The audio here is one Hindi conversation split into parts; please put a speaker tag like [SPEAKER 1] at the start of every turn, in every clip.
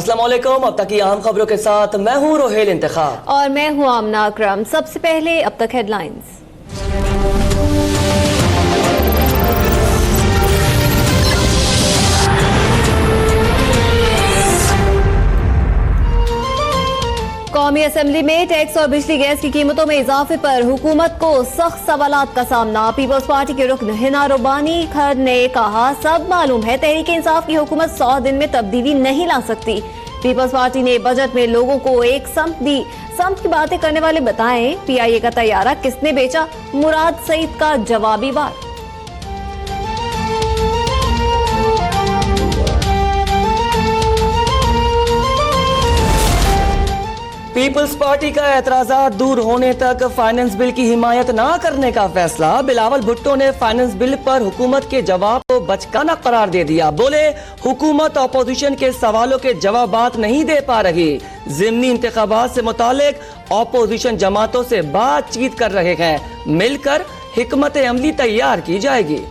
[SPEAKER 1] अस्सलाम वालेकुम। अब तक की अहम खबरों के साथ मैं हूँ रोहेल इंतखाब
[SPEAKER 2] और मैं हूँ आमना अकरम। सबसे पहले अब तक हेडलाइंस। कौमी असेंबली में टैक्स और बिजली गैस की कीमतों में इजाफे पर हुकूमत को सख्त सवालात का सामना। पीपल्स पार्टी के रुकन हिना रुबानी खर ने कहा, सब मालूम है तहरीक इंसाफ की हुकूमत 100 दिन में तब्दीली नहीं ला सकती। पीपल्स पार्टी ने बजट में लोगों को एक समत दी, समत की बातें करने वाले बताएं PIA का तैयारा किसने बेचा, मुराद सईद का जवाबी वार।
[SPEAKER 1] पीपल्स पार्टी का एतराजात दूर होने तक फाइनेंस बिल की हिमायत न करने का फैसला। बिलावल भुट्टो ने फाइनेंस बिल पर हुकूमत के जवाब को बचकाना करार दे दिया। बोले, हुकूमत अपोजिशन के सवालों के जवाबात नहीं दे पा रही। ज़िमनी इंतखाबात से मुतालिक अपोजिशन जमातों से बातचीत कर रहे हैं, मिलकर हिकमत अमली तैयार की जाएगी।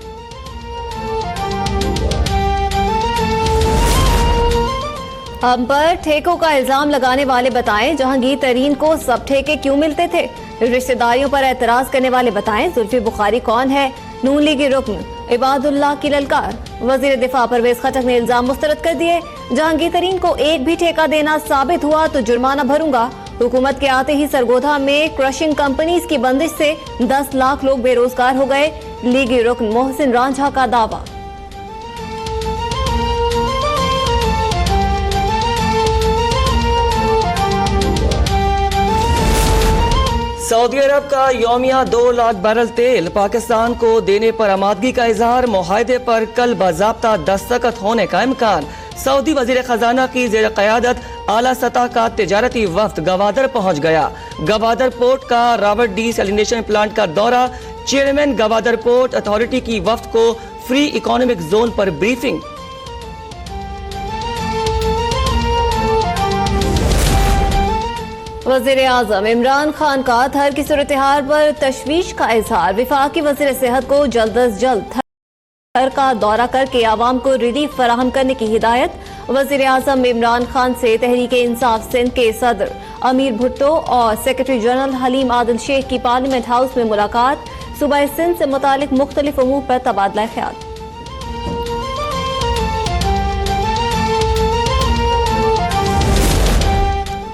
[SPEAKER 2] हम पर ठेकों का इल्जाम लगाने वाले बताएं जहांगीर तरीन को सब ठेके क्यों मिलते थे। रिश्तेदारियों पर एतराज करने वाले बताएं जुल्फी बुखारी कौन है। नून लीगी रुकन इबादुल्लाह की ललकार। वजीर दिफा परवेज खटक ने इल्जाम मुस्तरद कर दिए। जहांगीर तरीन को एक भी ठेका देना साबित हुआ तो जुर्माना भरूंगा। हुकूमत के आते ही सरगोधा में क्रशिंग कंपनीज की बंदिश से 10 लाख लोग बेरोजगार हो गए। लीगी रुकन मोहसिन रांझा का दावा।
[SPEAKER 1] सऊदी अरब का यौमिया 2 लाख बैरल तेल पाकिस्तान को देने पर आमादगी का इजहार। मुआहदे पर कल बाज़ाब्ता दस्तखत होने का इम्कान। सऊदी वजीर खजाना की जेर क़यादत आला सतह का तिजारती वफ्द गवादर पहुंच गया। गवादर पोर्ट का रावट डिसैलिनेशन प्लांट का दौरा। चेयरमैन गवादर पोर्ट अथॉरिटी की वफ्द को फ्री इकोनॉमिक जोन पर ब्रीफिंग।
[SPEAKER 2] वज़ीर आज़म इमरान खान का थर की सूरत हाल पर तशवीश का इजहार। वफाकी वज़ीर सेहत को जल्द अज जल्द थर का दौरा करके आवाम को रिलीफ फराहम करने की हिदायत। वज़ीर आज़म इमरान खान से तहरीक इंसाफ सिंध के सदर अमीर भुट्टो और सेक्रेटरी जनरल हलीम आदिल शेख की पार्लियामेंट हाउस में मुलाकात। सूबा सिंध से मुतालिक मुख्तलिफ उमूर पर तबादला ख्याल।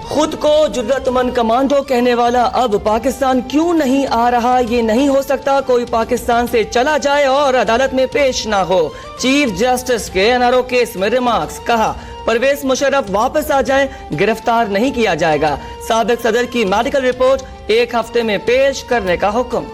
[SPEAKER 1] खुद को जुर्रतमंद कमांडो कहने वाला अब पाकिस्तान क्यों नहीं आ रहा। ये नहीं हो सकता कोई पाकिस्तान से चला जाए और अदालत में पेश ना हो। चीफ जस्टिस के NRO केस में रिमार्क्स। कहा, परवेज मुशर्रफ वापस आ जाए, गिरफ्तार नहीं किया जाएगा। साबिक सदर की मेडिकल रिपोर्ट 1 हफ्ते में पेश करने का हुक्म।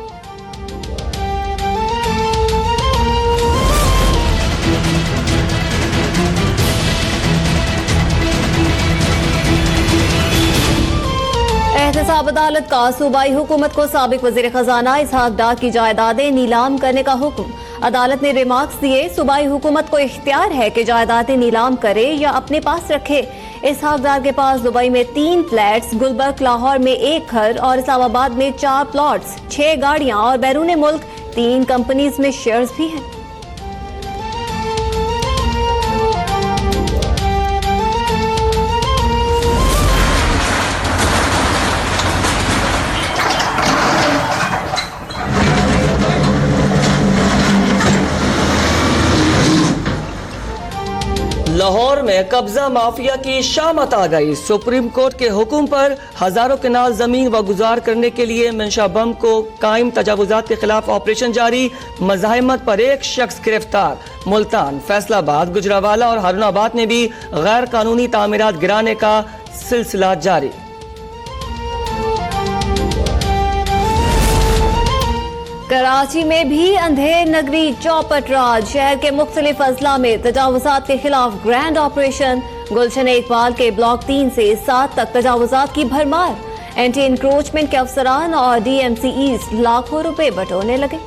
[SPEAKER 2] एहतसाब अदालत का सूबाई हुकूमत को साबिक वजीर खजाना इसहाक डार की जायदादें नीलाम करने का हुक्म। अदालत ने रिमार्क्स दिए, सूबाई हुकूमत को इख्तियार है कि जायदादें नीलाम करे या अपने पास रखे। इसहाक डार के पास दुबई में 3 फ्लैट्स, गुलबर्ग लाहौर में 1 घर और इस्लामाबाद में 4 प्लॉट्स, 6 गाड़ियां और बैरून मुल्क 3 कंपनीज में शेयर्स भी हैं।
[SPEAKER 1] लाहौर में कब्जा माफिया की शामत आ गई। सुप्रीम कोर्ट के हुक्म पर हजारों कनाल जमीन व गुजार करने के लिए मंशा बम को कायम तजावुजात के खिलाफ ऑपरेशन जारी। मज़ाहिमत पर 1 शख्स गिरफ्तार। मुल्तान, फैसलाबाद, गुजरावाला और हारूनाबाद में भी गैर कानूनी तामीरात गिराने का सिलसिला जारी।
[SPEAKER 2] कराची में भी अंधेर नगरी चौपट राज। शहर के मुख्तलिफ अजला में तजावुजात के खिलाफ ग्रैंड ऑपरेशन। गुलशन इकबाल के ब्लॉक 3 से 7 तक तजावुजात की भरमार। एंटी इंक्रोचमेंट के अफसरान और DMC ईस्ट लाखों रुपए बटोरने लगे।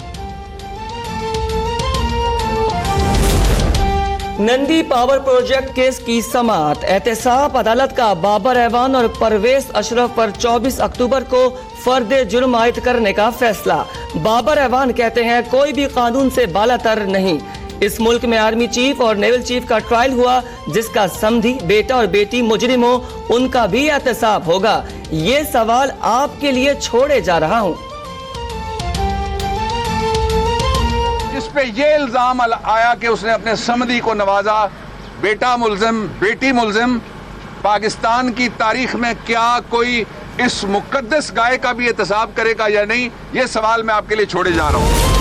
[SPEAKER 1] नंदी पावर प्रोजेक्ट केस की समाअत। एहतसाब अदालत का बाबर ऐवान और परवेज अशरफ पर 24 अक्टूबर को फर्द जुर्म आयद करने का फैसला। बाबर ऐवान कहते हैं कोई भी कानून से बालातर नहीं। इस मुल्क में आर्मी चीफ और नेवल चीफ का ट्रायल हुआ, जिसका समधी बेटा और बेटी मुजरिम हो, उनका भी एहतसाब होगा। ये सवाल आपके लिए छोड़े जा रहा हूँ।
[SPEAKER 3] जिस पे ये इल्जाम आया कि उसने अपने समधी को नवाजा, बेटा मुल्जिम बेटी मुल्जिम, पाकिस्तान की तारीख में क्या कोई इस मुकद्दस गाय का भी एहतसाब करेगा या नहीं, ये सवाल मैं आपके लिए छोड़े जा रहा हूँ।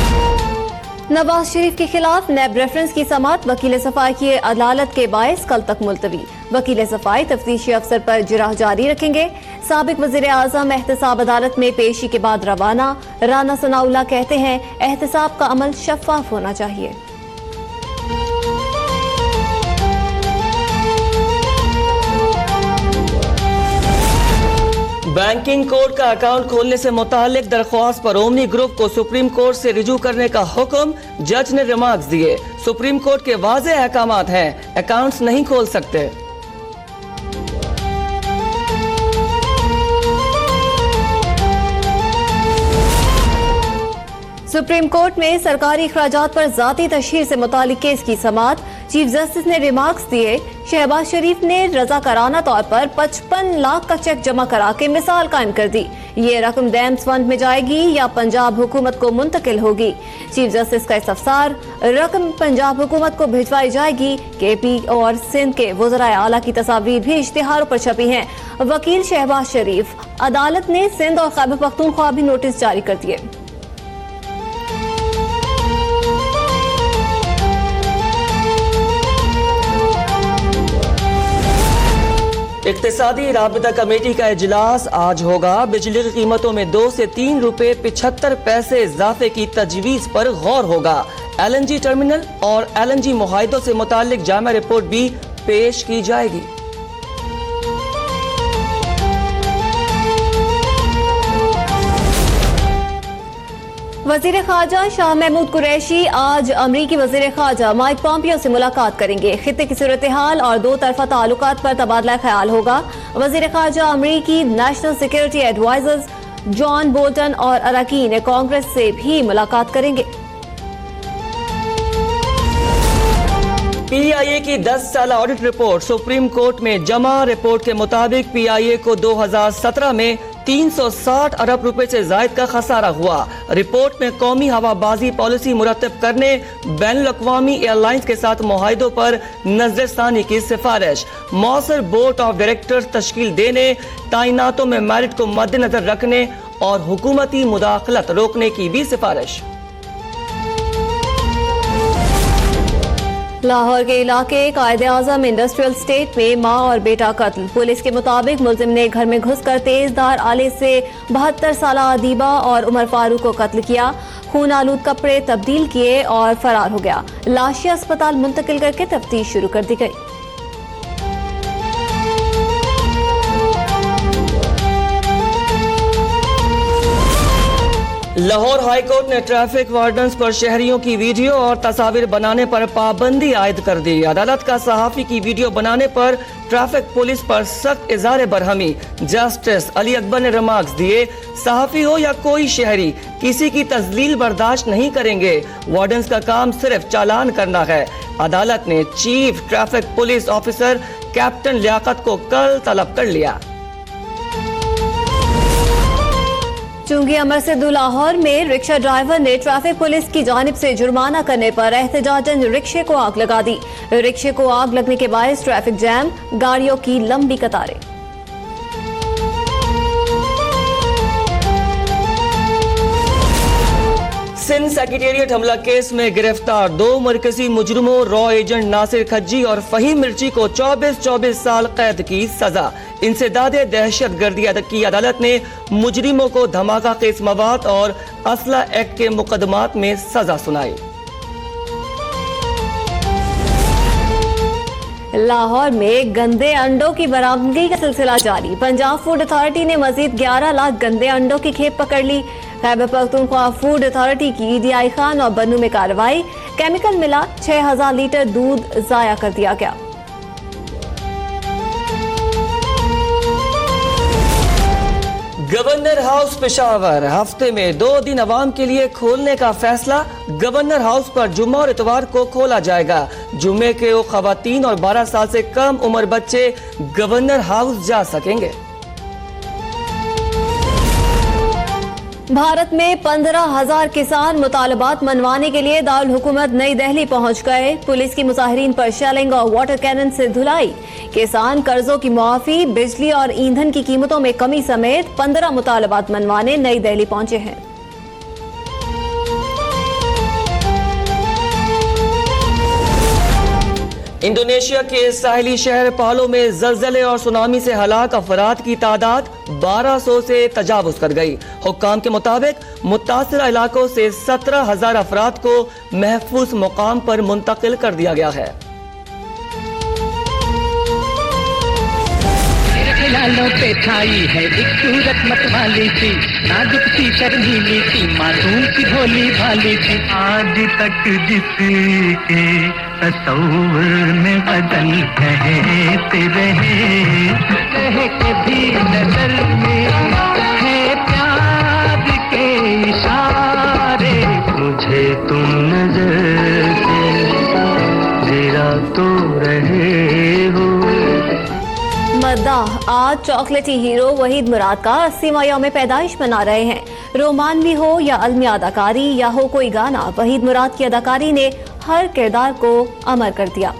[SPEAKER 2] नवाज शरीफ के खिलाफ नैब रेफरेंस की समाअत वकील सफाई की अदालत के बायस कल तक मुलतवी। वकील सफाई तफ्तीशी अफसर पर जिरह जारी रखेंगे। साबिक वजीर आजम एहतसाब अदालत में पेशी के बाद रवाना। राना सनाउल्लाह कहते हैं एहतसाब का अमल शफाफ होना चाहिए।
[SPEAKER 1] बैंकिंग कोड का अकाउंट खोलने से मुतालिक दरख्वास्त पर ओमनी ग्रुप को सुप्रीम कोर्ट से रिजू करने का हुक्म, जज ने रिमार्क्स दिए। सुप्रीम कोर्ट के वाज़ेह अहकामात हैं, अकाउंट्स नहीं खोल सकते।
[SPEAKER 2] सुप्रीम कोर्ट में सरकारी अखराजात पर जाती तशहीर से मुतालिक केस की समाअत। चीफ जस्टिस ने रिमार्क्स दिए। शहबाज शरीफ ने रजाकाराना तौर पर 55 लाख का चेक जमा करा के मिसाल कायम कर दी। ये रकम डैम्स फंड में जाएगी या पंजाब हुकूमत को मुंतकिल होगी। चीफ जस्टिस का इस्तफसार, रकम पंजाब हुकूमत को भिजवाई जाएगी। केपी और सिंध के वज़राए आला की तस्वीर भी इश्तिहारों पर छपी हैं। वकील शहबाज शरीफ, अदालत ने सिंध और खैबर पख्तूनख्वा भी नोटिस जारी कर दिए।
[SPEAKER 1] इक्तिसादी राबिता कमेटी का इजलास आज होगा। बिजली की कीमतों में 2 से 3 रुपए 75 पैसे इजाफे की तजवीज पर गौर होगा। LNG टर्मिनल और LNG मुआहिदों से मुतालिक जामा रिपोर्ट भी पेश की जाएगी।
[SPEAKER 2] वजीर खारजा शाह महमूद कुरैशी आज अमरीकी वजीर खारजा माइक पॉम्पियो से मुलाकात करेंगे। खित्ते की सूरत हाल और दो तरफा ताल्लुकात पर तबादला ख्याल होगा। वजीर खारजा अमरीकी national security advisers John Bolton और अरकान कांग्रेस से भी मुलाकात करेंगे।
[SPEAKER 1] PIA की 10 साल ऑडिट रिपोर्ट सुप्रीम कोर्ट में जमा। रिपोर्ट के मुताबिक PIA को 2017 में 360 अरब रुपए से जायद का खसारा हुआ। रिपोर्ट में कौमी हवाबाजी पॉलिसी मुरतब करने, बैनुल अक़वामी एयरलाइंस के साथ मुआहिदों पर नजरसानी की सिफारिश, मौसर बोर्ड ऑफ डायरेक्टर्स तश्कील देने, तैनातों में मेरिट को मद्देनजर रखने और हुकूमती मुदाखलत रोकने की भी सिफारिश।
[SPEAKER 2] लाहौर के इलाके कायदे-आज़म इंडस्ट्रियल स्टेट में मां और बेटा कत्ल। पुलिस के मुताबिक मुलजिम ने घर में घुसकर तेजधार आले से 72 साल अदीबा और उमर फारूक को कत्ल किया। खून आलूद कपड़े तब्दील किए और फरार हो गया। लाशें अस्पताल मुंतकिल करके तफ्तीश शुरू कर दी गई।
[SPEAKER 1] लाहौर हाई कोर्ट ने ट्रैफिक वार्डन्स पर शहरियों की वीडियो और तस्वीर बनाने पर पाबंदी आयद कर दी। अदालत का सहाफी की वीडियो बनाने पर ट्रैफिक पुलिस पर सख्त इज़हार बरहमी। जस्टिस अली अकबर ने रिमार्क्स दिए, सहाफी हो या कोई शहरी, किसी की तजलील बर्दाश्त नहीं करेंगे। वार्डन्स का काम सिर्फ चालान करना है। अदालत ने chief traffic police officer captain Liaquat को कल तलब कर लिया।
[SPEAKER 2] चुंगी अमर से लाहौर में रिक्शा ड्राइवर ने ट्रैफिक पुलिस की जानिब से जुर्माना करने पर एहतजाजन रिक्शे को आग लगा दी। रिक्शे को आग लगने के बायस ट्रैफिक जैम, गाड़ियों की लंबी कतारें।
[SPEAKER 1] सिंध सेक्रेटेरिएट हमला केस में गिरफ्तार 2 मरकजी मुजरिमों रॉ एजेंट नासिर खज्जी और फहीम मिर्ची को 24 साल कैद की सजा। इंसदाद दहशतगर्दी की अदालत ने मुजरिमों को धमाका खेज मवाद और असला एक्ट के मुकदमात में सजा सुनाई।
[SPEAKER 2] लाहौर में गंदे अंडों की बरामदगी का सिलसिला जारी। पंजाब फूड अथॉरिटी ने मजीद 11 लाख गंदे अंडों की खेप पकड़ ली। खैबर पख्तूनख्वा फूड अथॉरिटी की DI खान और बन्नू में कार्रवाई। केमिकल मिला 6000 लीटर दूध जाया कर दिया गया।
[SPEAKER 1] गवर्नर हाउस पेशावर हफ्ते में 2 दिन अवाम के लिए खोलने का फैसला। गवर्नर हाउस पर जुम्मा और इतवार को खोला जाएगा। जुम्मे के वो खवातीन और 12 साल से कम उम्र बच्चे गवर्नर हाउस जा सकेंगे।
[SPEAKER 2] भारत में 15,000 किसान मुतालबात मनवाने के लिए दारुल हुकूमत नई दिल्ली पहुंच गए। पुलिस की मुजाहिरीन पर शेलिंग और वाटर कैनन से धुलाई। किसान कर्जों की मुआफी, बिजली और ईंधन की कीमतों में कमी समेत 15 मुतालबात मनवाने नई दिल्ली पहुंचे हैं।
[SPEAKER 1] इंडोनेशिया के साहिली शहर पालो में जलजले और सुनामी से हलाक अफराद की तादाद 1200 से तजावुज कर गई। हुक्काम के मुताबिक मुतासिरा इलाकों से 17,000 अफराद को महफूज मुकाम पर मुंतकिल कर दिया गया है।
[SPEAKER 4] लालों पे छाई है एक सूरत मतवाली सी, नाजुक सी शर्मीली सी, मासूम सी भोली भाली सी। आज तक जिसके तस्वुर में बदल कहते रहे कभी नजर में है प्यार के इशारे। मुझे तुम नजर से गिरा तो रहे हो।
[SPEAKER 2] मद्दाह आज चॉकलेटी हीरो वहीद मुराद का 80वां यौम पैदाइश मना रहे हैं। रोमानवी हो या अलमी अदाकारी या हो कोई गाना, वहीद मुराद की अदाकारी ने हर किरदार को अमर कर दिया।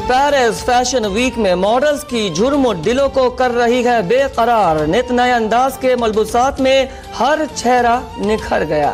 [SPEAKER 1] पेरिस फैशन वीक में मॉडल्स की झुर्मुट दिलों को कर रही है बेकरार। नित नए अंदाज के मलबूसात में हर चेहरा निखर गया।